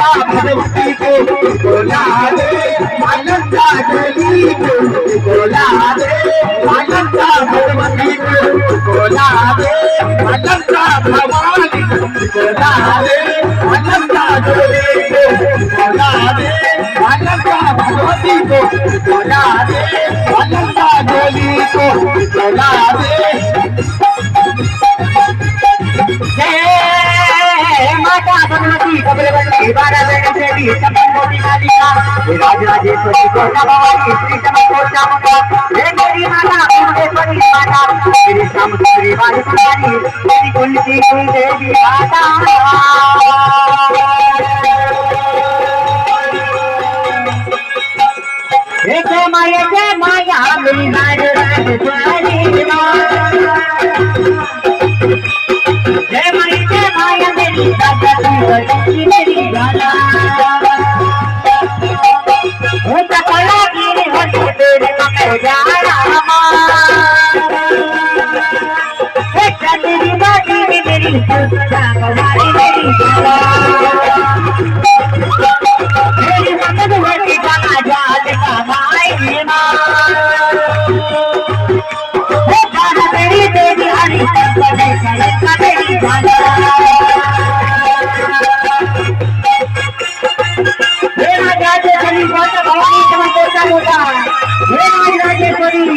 भगवती को बोला दे अलंका डोली को बोला दे अलंका भगवती को बोला दे अलंका भवानी को बोला दे अलंका डोली को बोला दे अलंका भगवती को बोला दे अलंका डोली को बोला दे। माता भगवती कबले बंदी 12 बहन से भी सबन मोटी कालिका राजराजेश्वरी को भवानी श्री समको चामुंडा हे मेरी माता पूर्णेश्वरी माता श्री समुद्री वाली कुमारी मेरी कुलती कुल देवी माता जय माया मेरी राजराजेश्वरी जय माया मेरी राजराजेश्वरी मेरी राजा हूँ तो कला गिरी होती तेरे मकर जाना तेरी बाजी मेरी सुधा कवारी मेरी राजा मेरी मदद होती गाना जात का भाई माँ मेरी देवी हरी मेरी राजा राजेश्वरी भवानी समको चामुंडा हे राजेश्वरी